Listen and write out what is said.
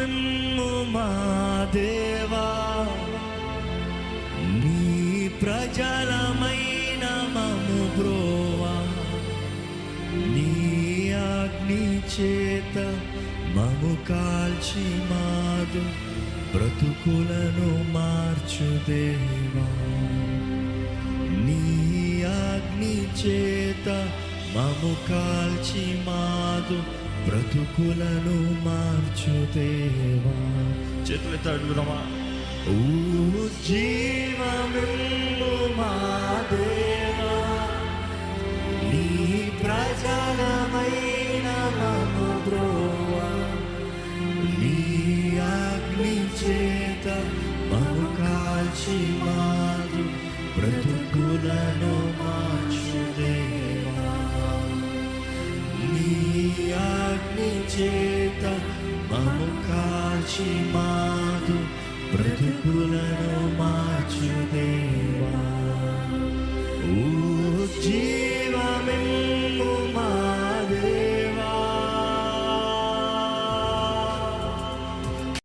జీవమిమ్ము మా దేవా, నీ ప్రజలమైన మము బ్రోవా, నీ అగ్ని చేత మము కాల్చి మాదు బ్రతుకులను మార్చు దేవా. నీ అగ్ని చేత మము కాల్చి మాదు బ్రతుకులను మార్చు దేవా. చేతులెత్తి అడుగుదామా? జీవమిమ్ము మా దేవా, నీ ప్రజలమైన మము బ్రోవా, నీ అగ్ని చేత మము కాల్చి మాదు బ్రతుకులను మార్చు దేవా. నీ అగ్ని చేత మము కాల్చి మాదు బ్రతుకులను మార్చు దేవా.